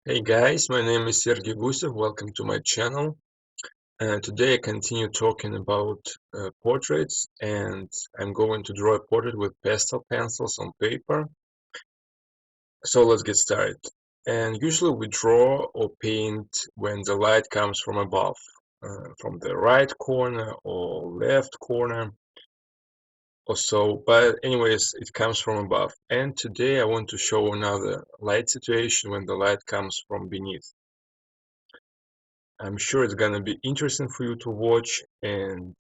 Hey guys, my name is Sergey Gusev. Welcome to my channel. Today I continue talking about portraits, and I'm going to draw a portrait with pastel pencils on paper. So let's get started. And usually we draw or paint when the light comes from above, from the right corner or left corner or so. But anyways, it comes from above. And today I want to show another light situation when the light comes from beneath. I'm sure it's gonna be interesting for you to watch, and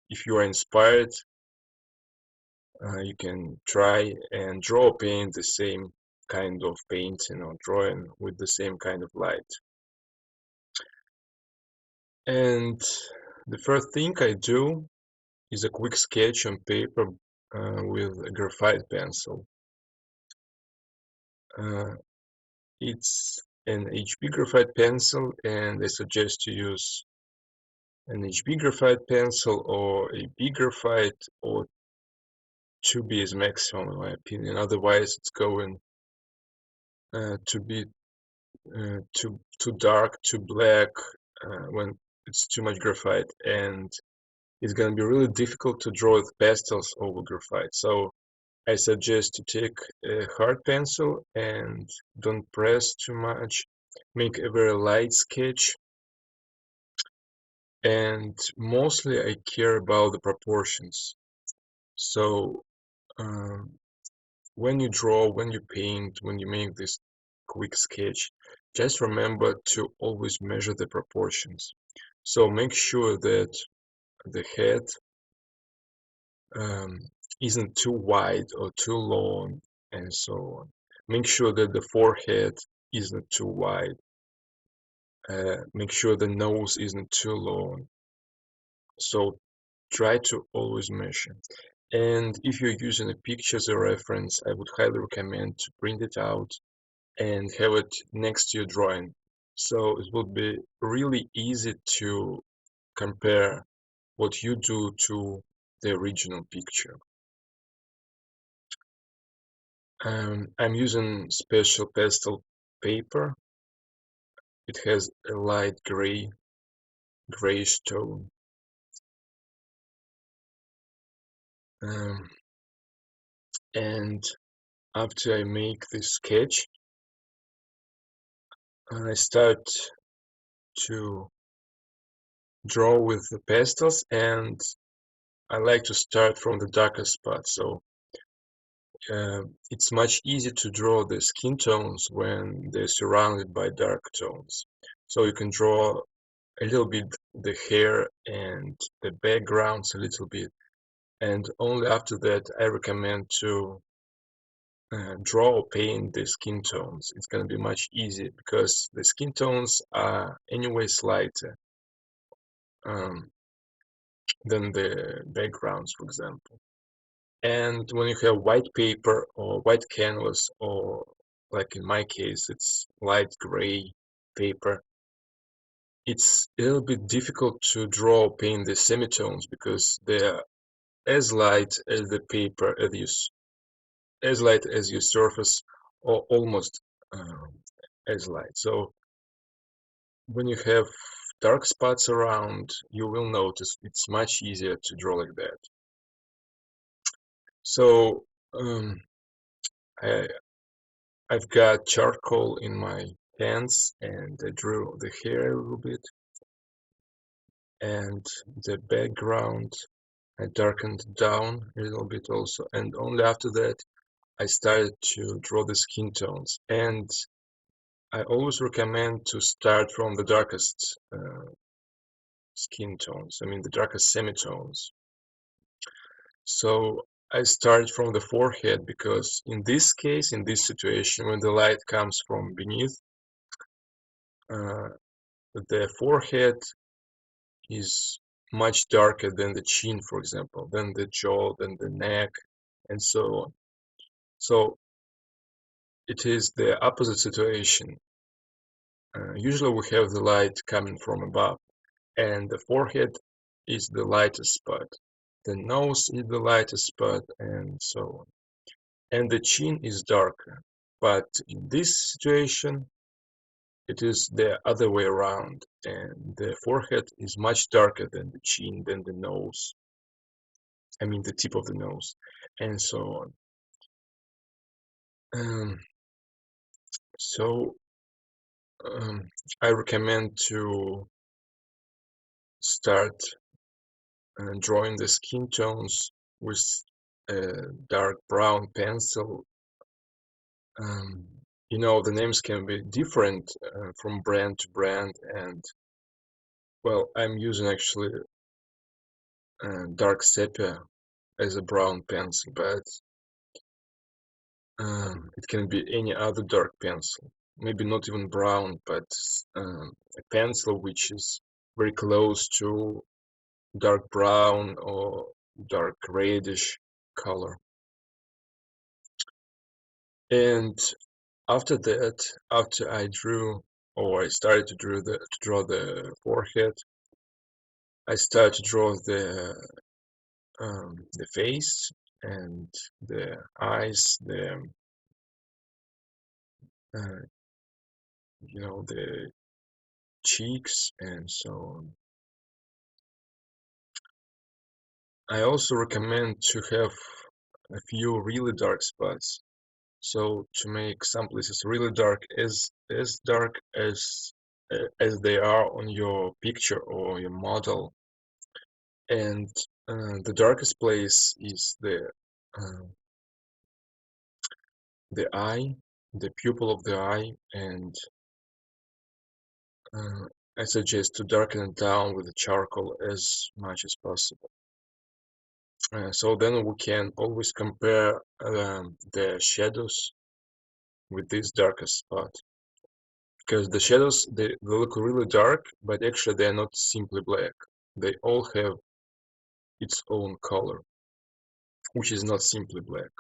if you are inspired, you can try and draw or paint the same kind of painting or drawing with the same kind of light. And the first thing I do is a quick sketch on paper with a graphite pencil. Uh, it's an HB graphite pencil, and I suggest to use an HB graphite pencil or a B graphite or 2B is maximum in my opinion. Otherwise, it's going to be too dark, too black when it's too much graphite, and it's gonna be really difficult to draw with pastels over graphite. So I suggest to take a hard pencil and don't press too much. Make a very light sketch, and mostly I care about the proportions. So um, when you draw, when you paint, when you make this quick sketch, just remember to always measure the proportions. So make sure that the head um, isn't too wide or too long, and so on. Make sure that the forehead isn't too wide. Make sure the nose isn't too long. So try to always measure. And if you're using a picture as a reference, I would highly recommend to print it out and have it next to your drawing. So it will be really easy to compare what you do to the original picture. I'm using special pastel paper. It has a light grayish tone. Um, and after I make this sketch, I start to draw with the pastels, and I like to start from the darker spot. So it's much easier to draw the skin tones when they're surrounded by dark tones. So you can draw a little bit the hair and the backgrounds a little bit, and only after that I recommend to draw or paint the skin tones. It's going to be much easier because the skin tones are anyways lighter um, than the backgrounds, for example. And when you have white paper or white canvas, or like in my case, it's light gray paper, it's a little bit difficult to draw or paint the semitones because they're as light as the paper, as light as your surface, or almost as light. So when you have dark spots around, you will notice it's much easier to draw like that. So I, I've got charcoal in my hands, and I drew the hair a little bit, and the background I darkened down a little bit also, and only after that I started to draw the skin tones. And I always recommend to start from the darkest skin tones, I mean the darkest semitones. So I start from the forehead because in this case, in this situation, when the light comes from beneath, uh, the forehead is much darker than the chin, for example, than the jaw, than the neck, and so on. So it is the opposite situation. Usually we have the light coming from above, and the forehead is the lightest spot. The nose is the lightest spot, and so on. And the chin is darker. But in this situation, it is the other way around, and the forehead is much darker than the chin, than the nose. I mean the tip of the nose, and so on. Um, so I recommend to start drawing the skin tones with a dark brown pencil. You know, the names can be different from brand to brand, and well, I'm using actually dark sepia as a brown pencil, but it can be any other dark pencil. Maybe not even brown, but a pencil which is very close to dark brown or dark reddish color. And after that, after I drew, or I started to draw the forehead, I started to draw the face and the eyes, uh, you know, the cheeks and so on. I also recommend to have a few really dark spots. So to make some places really dark, as dark as they are on your picture or your model, and the darkest place is uh, the eye, the pupil of the eye, and uh, I suggest to darken it down with the charcoal as much as possible. So then we can always compare the shadows with this darkest spot. Because the shadows, they look really dark, but actually they are not simply black. They all have its own color, which is not simply black.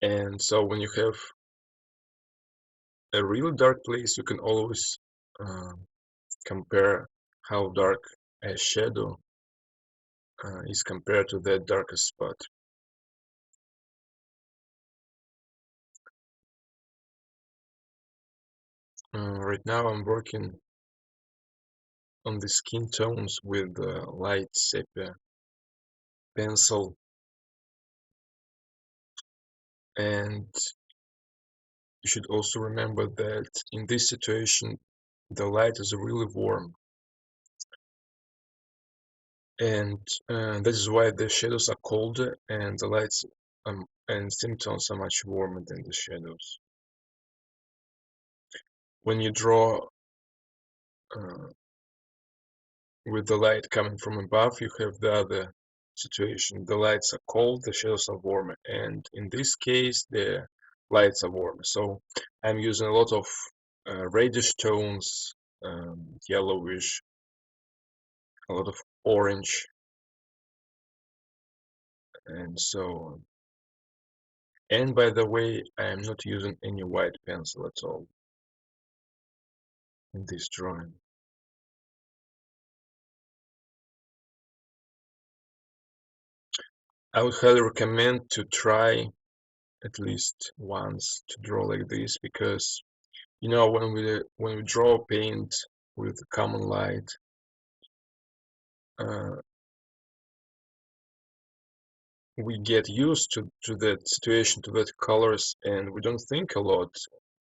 And so when you have a really dark place, you can always uh, compare how dark a shadow is compared to that darkest spot. Right now I'm working on the skin tones with light sepia pencil, and you should also remember that in this situation the light is really warm, and that is why the shadows are colder and the lights and skin tones are much warmer than the shadows. When you draw uh, with the light coming from above, you have the other situation. The lights are cold, the shadows are warmer, and in this case, the lights are warmer. So I'm using a lot of reddish tones, yellowish, a lot of orange, and so on. And by the way, I am not using any white pencil at all in this drawing. I would highly recommend to try at least once to draw like this, because you know, when we draw paint with common light, uh, we get used to that situation, to that colors, and we don't think a lot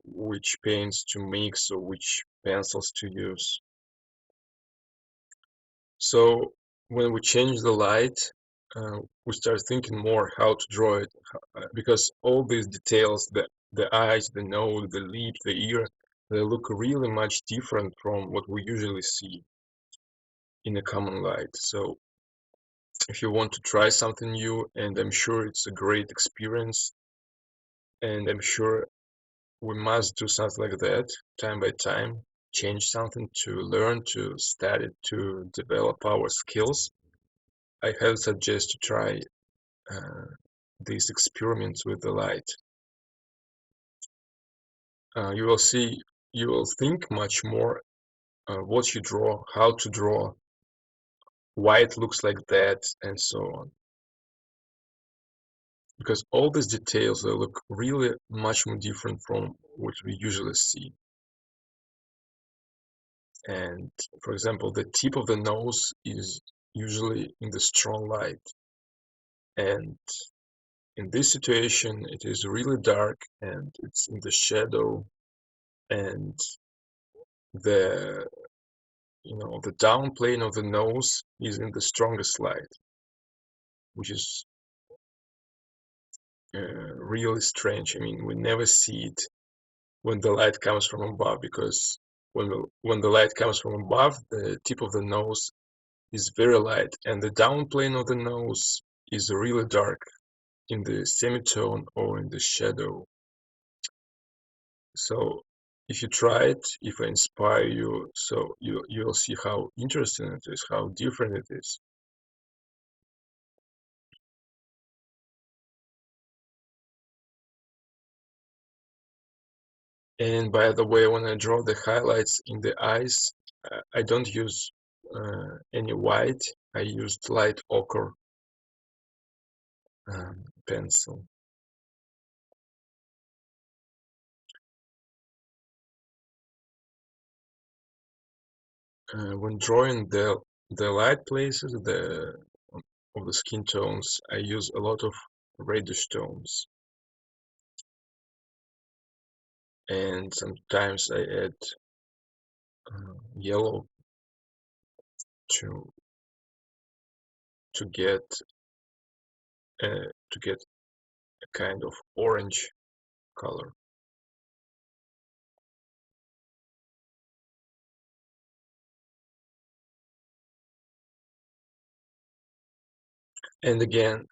which paints to mix or which pencils to use. So when we change the light, we start thinking more how to draw it, because all these details, the eyes, the nose, the lip, the ear, they look really much different from what we usually see in a common light. So if you want to try something new, and I'm sure it's a great experience, and I'm sure we must do something like that time by time, change something to learn, to study, to develop our skills, I highly suggest to try uh, these experiments with the light. You will see, you will think much more what you draw, how to draw, why it looks like that, and so on. because all these details, they look really much more different from what we usually see. And for example, the tip of the nose is usually in the strong light, and in this situation it is really dark and it's in the shadow, and the the down plane of the nose is in the strongest light, which is really strange. I mean, we never see it when the light comes from above, because when the light comes from above, the tip of the nose is very light, and the down plane of the nose is really dark in the semitone or in the shadow. So if you try it, if I inspire you, so you'll see how interesting it is, how different it is. And by the way, when I draw the highlights in the eyes, I don't use any white. I used light ochre pencil. When drawing the light places of the skin tones, I use a lot of reddish tones, and sometimes I add yellow to to get to get a kind of orange color. And again,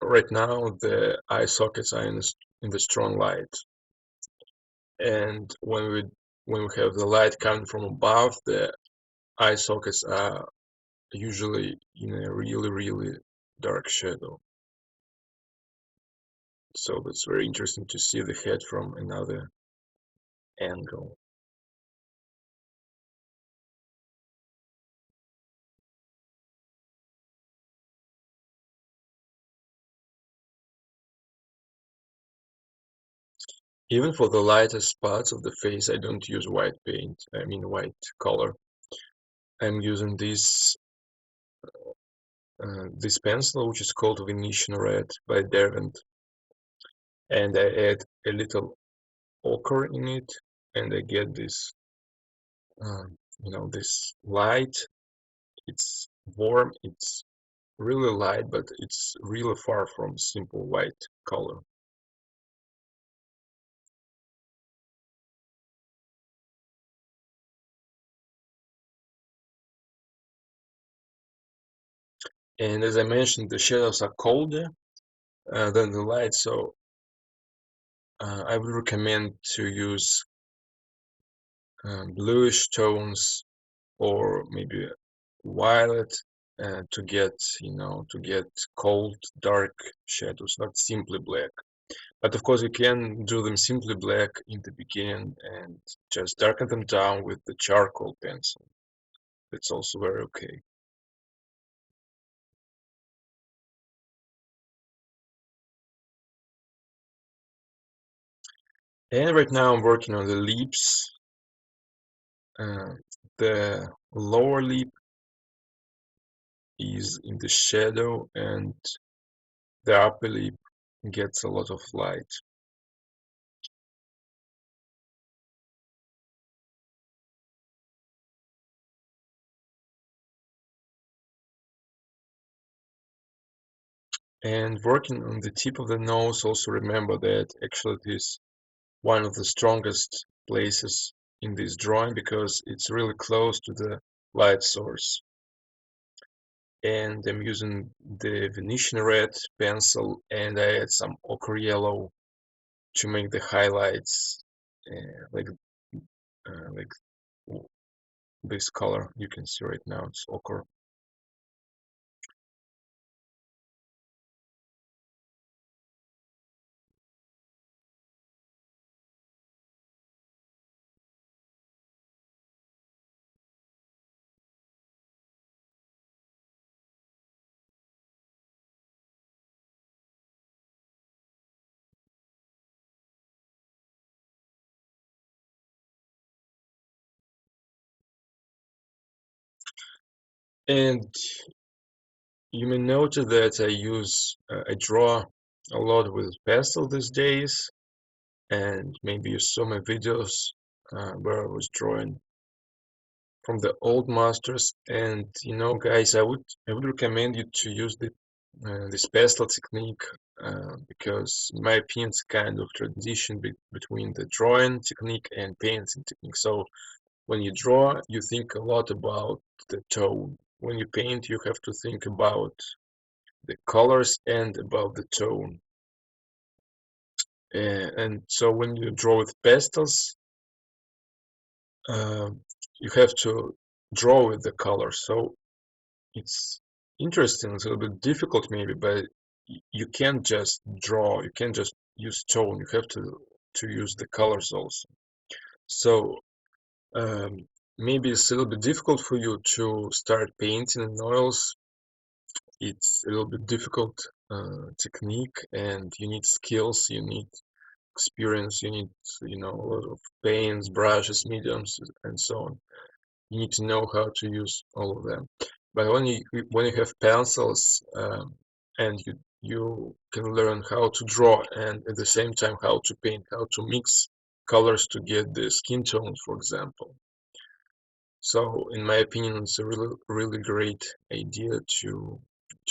right now the eye sockets are in the strong light, and when we have the light coming from above, the eye sockets are usually in a really dark shadow. So that's very interesting to see the head from another angle. Even for the lightest parts of the face, I don't use white paint, I mean white color. I'm using this pencil, which is called Venetian Red by Derwent, and I add a little ochre in it, and I get this, this light. It's warm, it's really light, but it's really far from simple white color. And as I mentioned, the shadows are colder than the light, so I would recommend to use bluish tones or maybe violet to get cold, dark shadows, not simply black. But of course, you can do them simply black in the beginning and just darken them down with the charcoal pencil. It's also very okay. And right now I'm working on the lips. Uh, the lower lip is in the shadow, and the upper lip gets a lot of light. And working on the tip of the nose, also remember that actually it is one of the strongest places in this drawing because it's really close to the light source. And I'm using the Venetian red pencil, and I add some ochre yellow to make the highlights like like this color you can see right now. It's ochre. And you may notice that I draw a lot with Pastel these days, and maybe you saw my videos where I was drawing from the old masters. And guys, I would recommend you to use this Pastel technique because in my opinion it's kind of transition between the drawing technique and painting technique. So when you draw, you think a lot about the tone. When you paint, you have to think about the colors and about the tone. And so when you draw with pastels, uh, you have to draw with the colors. So it's interesting. It's a little bit difficult maybe, but you can't just draw. You can't just use tone. You have to use the colors also. So um, maybe it's a little bit difficult for you to start painting in oils. It's a little bit difficult technique, and you need skills. You need experience. You need a lot of paints, brushes, mediums, and so on. You need to know how to use all of them. But when you have pencils, and you can learn how to draw and at the same time how to paint, how to mix colors to get the skin tones, for example. So in my opinion, it's a really great idea to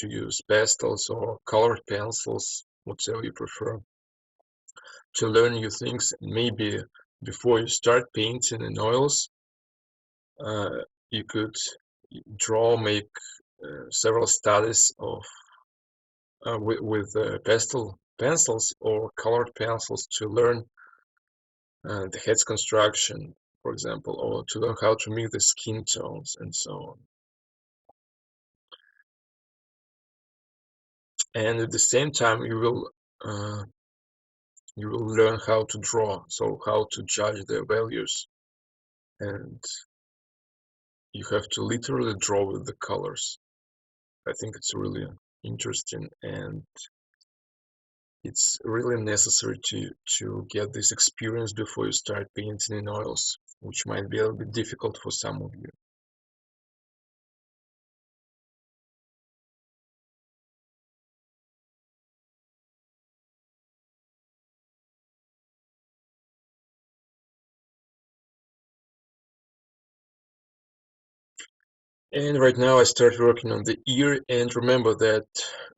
use pastels or colored pencils, whatever you prefer, to learn new things. Maybe before you start painting in oils, uh, you could make several studies of with pastel pencils or colored pencils to learn the head's construction, for example, or to learn how to mix the skin tones and so on. And at the same time, you will learn how to draw, so how to judge the values, and you have to literally draw with the colors. I think it's really interesting, and it's really necessary to get this experience before you start painting in oils, which might be a little bit difficult for some of you. And right now I start working on the ear, and remember that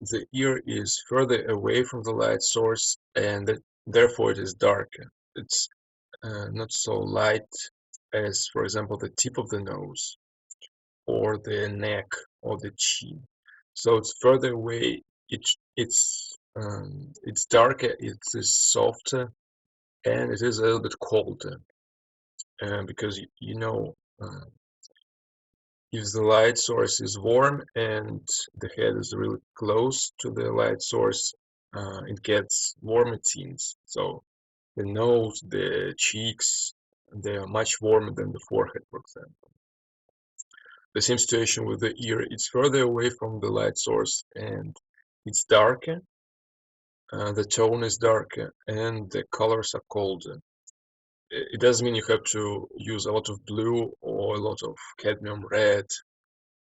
the ear is further away from the light source, and that therefore it is darker. It's not so light as, for example, the tip of the nose or the neck or the chin. So it's further away. It's darker. It is softer, and it is a little bit colder because uh, if the light source is warm and the head is really close to the light source, it gets warmer tints. So the nose, the cheeks, they are much warmer than the forehead, for example. The same situation with the ear. It's further away from the light source and it's darker. The tone is darker and the colors are colder. It doesn't mean you have to use a lot of blue or a lot of cadmium red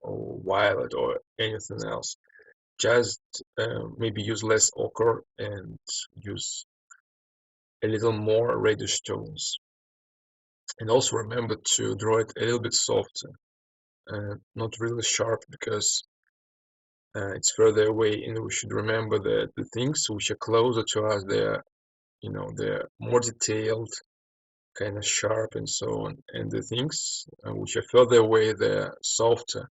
or violet or anything else. Just maybe use less ochre and use a little more reddish tones. And also remember to draw it a little bit softer, not really sharp because it's further away. And we should remember that the things which are closer to us, they're more detailed, kind of sharp and so on. And the things which are further away, they're softer.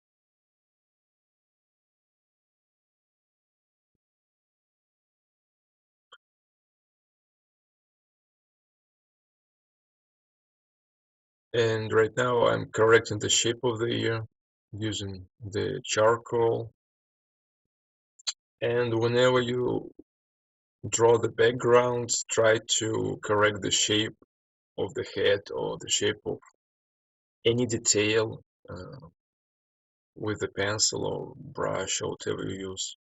And right now I'm correcting the shape of the ear using the charcoal. And whenever you draw the backgrounds, try to correct the shape of the head or the shape of any detail with a pencil or brush or whatever you use.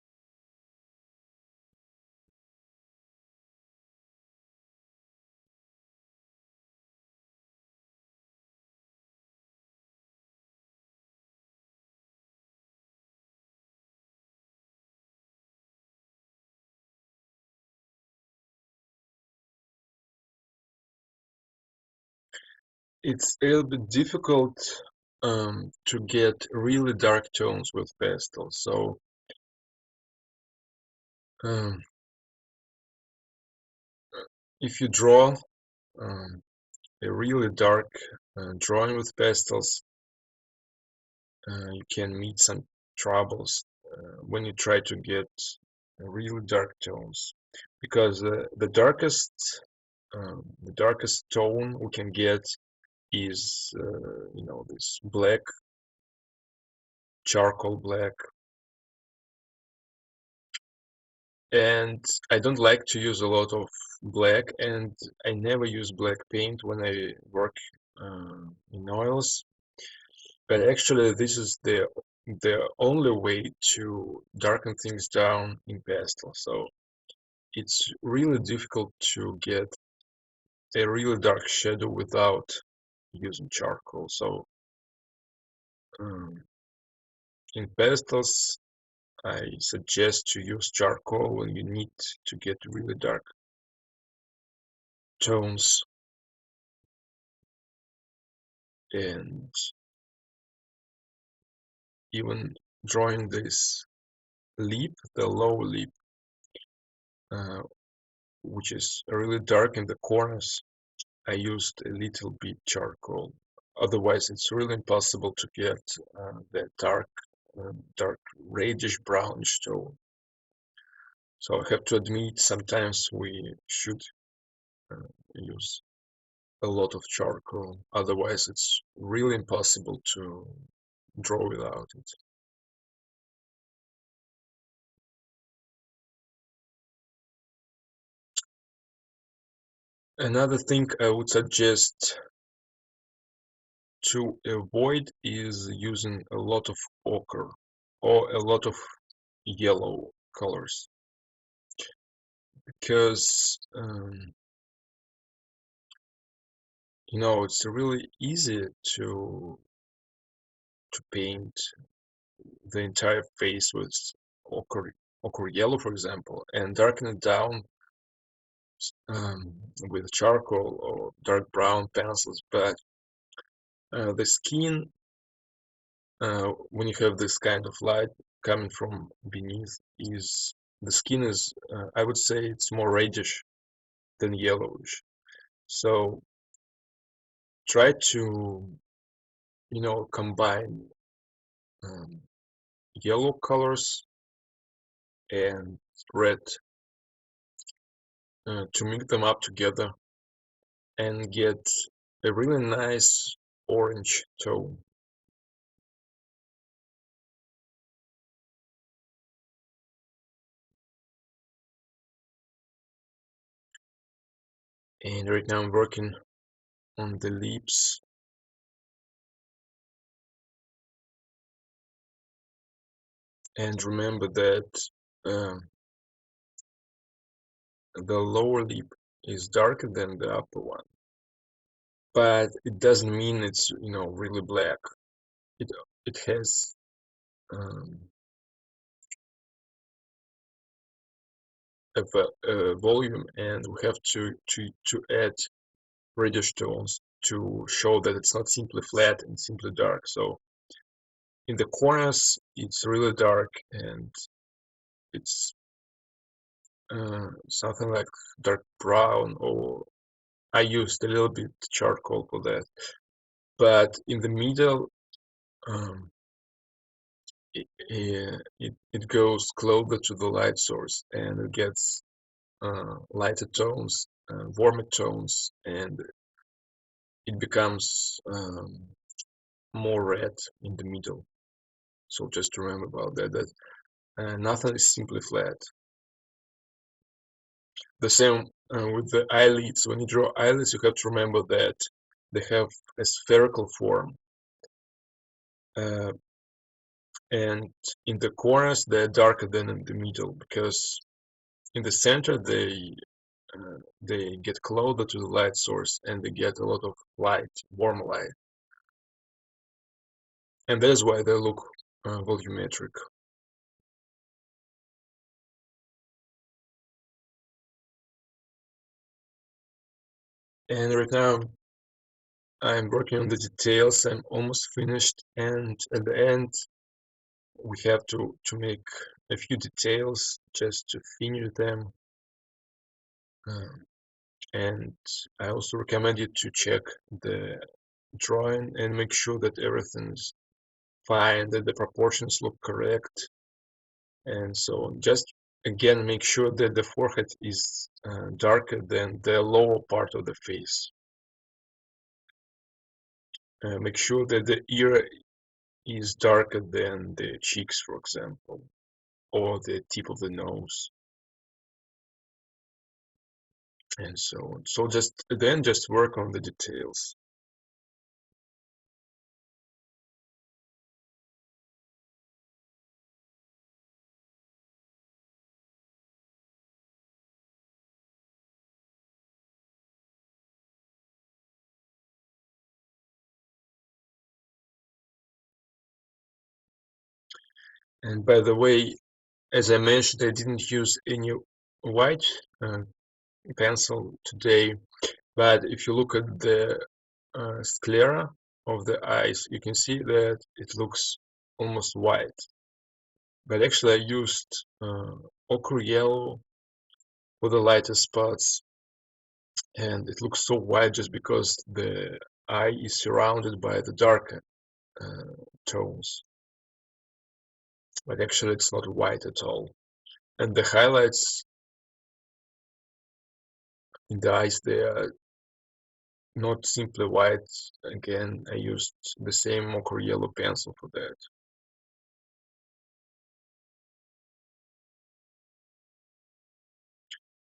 it's a little bit difficult to get really dark tones with pastel. So um, if you draw um, a really dark drawing with pastels, you can meet some troubles when you try to get really dark tones, because the darkest tone we can get is this black, charcoal black. And I don't like to use a lot of black, and I never use black paint when I work in oils. But actually, this is the only way to darken things down in pastel. So it's really difficult to get a really dark shadow without using charcoal. So um, in pastels, I suggest to use charcoal when you need to get really dark tones. And even drawing this lip, the lower lip, uh, which is really dark in the corners, I used a little bit charcoal. Otherwise, it's really impossible to get that dark reddish brownish tone. So I have to admit, sometimes we should uh, use a lot of charcoal. Otherwise, it's really impossible to draw without it. Another thing I would suggest to avoid is using a lot of ochre or a lot of yellow colors, because it's really easy to paint the entire face with ochre yellow, for example, and darken it down um, with charcoal or dark brown pencils. But the skin, when you have this kind of light coming from beneath, is the skin is, I would say, it's more reddish than yellowish. So try to, combine um, yellow colors and red to mix them up together and get a really nice orange tone. And right now I'm working on the lips, and remember that um, the lower lip is darker than the upper one, but it doesn't mean it's really black. It it has um, a volume, and we have to add reddish tones to show that it's not simply flat and simply dark. So in the corners, it's really dark, and it's something like dark brown, or I used a little bit charcoal for that. But in the middle, um, it goes closer to the light source, and it gets lighter tones, warmer tones, and it becomes more red in the middle. So just remember about that nothing is simply flat. The same with the eyelids. When you draw eyelids, you have to remember that they have a spherical form, uh, and in the corners they're darker than in the middle, because in the center they get closer to the light source, and they get a lot of light, warm light, and that's why they look volumetric. And right now I'm working on the details. I'm almost finished, and at the end we have to make a few details just to finish them. Um, and I also recommend you to check the drawing and make sure that everything's fine, that the proportions look correct, and so on. Just again make sure that the forehead is darker than the lower part of the face. Make sure that the ear is darker than the cheeks, for example, or the tip of the nose, and so on. So just then just work on the details. And by the way, as I mentioned, I didn't use any white uh, pencil today, but if you look at the sclera of the eyes, you can see that it looks almost white. But actually, I used ochre yellow for the lighter spots, and it looks so white just because the eye is surrounded by the darker uh, tones. But actually, it's not white at all. And the highlights in the eyes, they are not simply white. Again, I used the same ochre yellow pencil for that.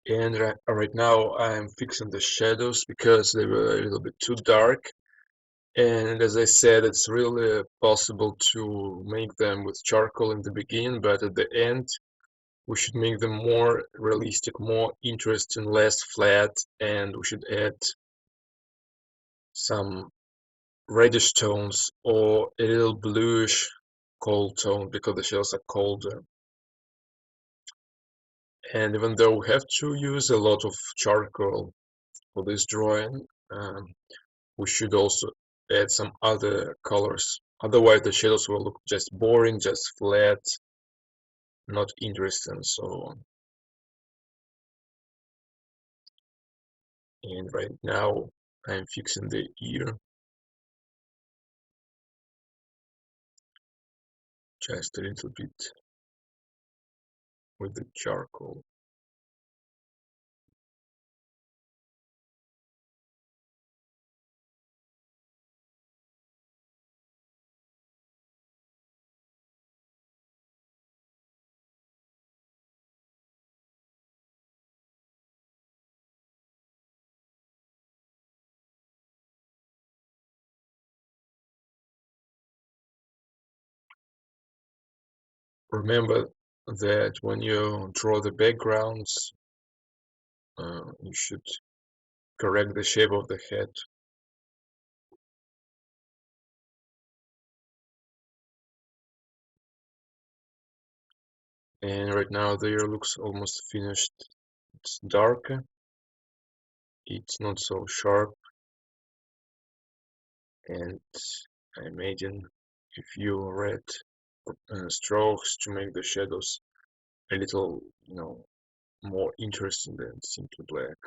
And right now I'm fixing the shadows because they were a little bit too dark. And as I said, it's really possible to make them with charcoal in the beginning, but at the end we should make them more realistic, more interesting, less flat, and we should add some reddish tones or a little bluish cold tone because the shadows are colder. And even though we have to use a lot of charcoal for this drawing, we should also add some other colors. Otherwise, the shadows will look just boring, just flat, not interesting, and so on. And right now, I'm fixing the ear just a little bit with the charcoal. Remember that when you draw the backgrounds, you should correct the shape of the head. And right now the ear looks almost finished. It's darker, it's not so sharp, and I made in a few red strokes to make the shadows a little, more interesting than simply black.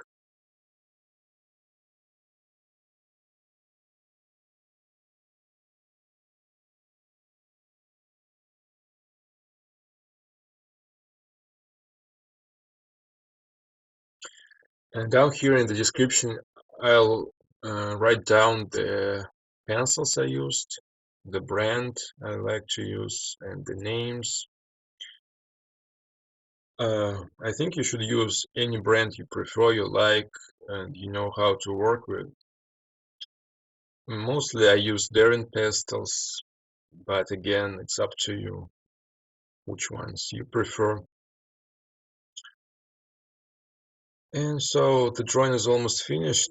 And down here in the description, I'll write down the pencils I used, the brand I like to use, and the names. I think you should use any brand you prefer, you like, and you know how to work with. Mostly I use Daring pastels, but again, it's up to you which ones you prefer. And so the drawing is almost finished,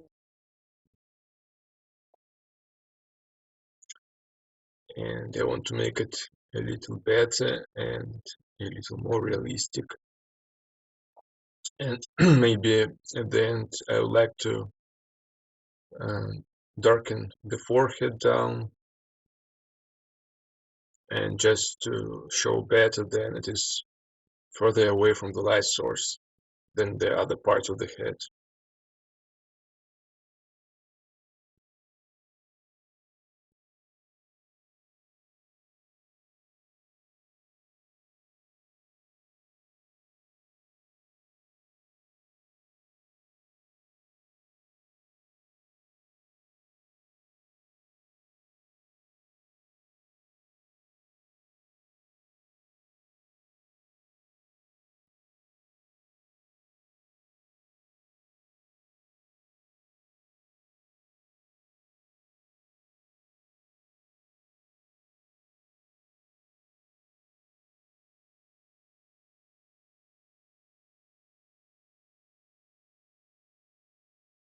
and I want to make it a little better and a little more realistic. And maybe at the end I would like to darken the forehead down, and just to show better that it is further away from the light source than the other parts of the head.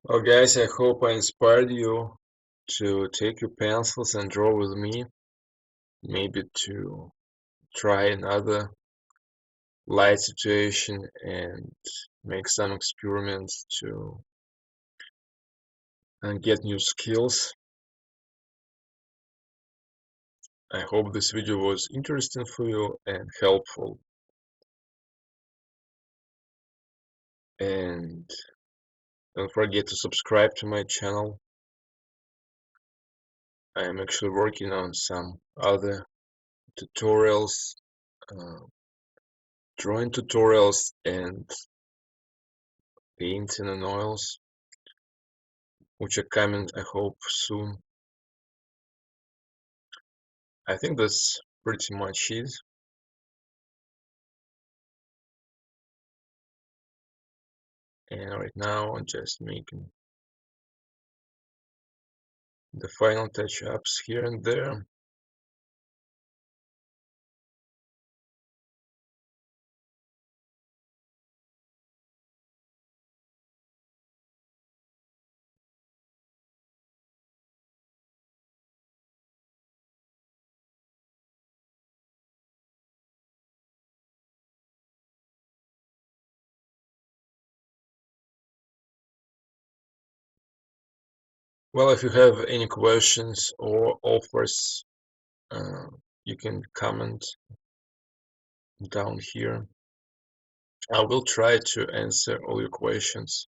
Well, guys, I hope I inspired you to take your pencils and draw with me, maybe to try another light situation and make some experiments to get new skills. I hope this video was interesting for you and helpful. And don't forget to subscribe to my channel. I am actually working on some other tutorials, uh, drawing tutorials and painting and oils, which are coming, I hope, soon. I think that's pretty much it. And right now I'm just making the final touch-ups here and there. Well, if you have any questions or offers, uh, you can comment down here. I will try to answer all your questions.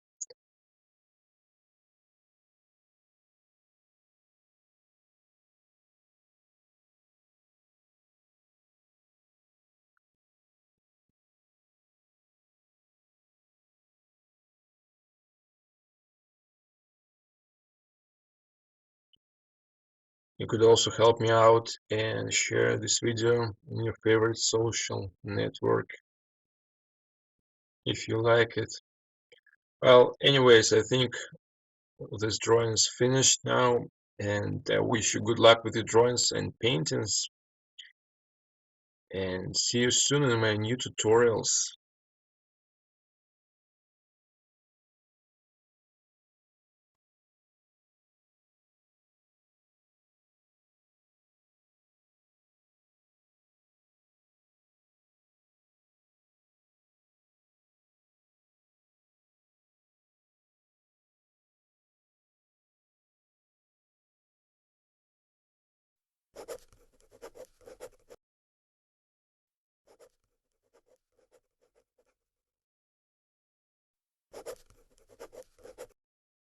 You could also help me out and share this video in your favorite social network if you like it. Well, anyways, I think this drawing is finished now, and I wish you good luck with your drawings and paintings, and see you soon in my new tutorials.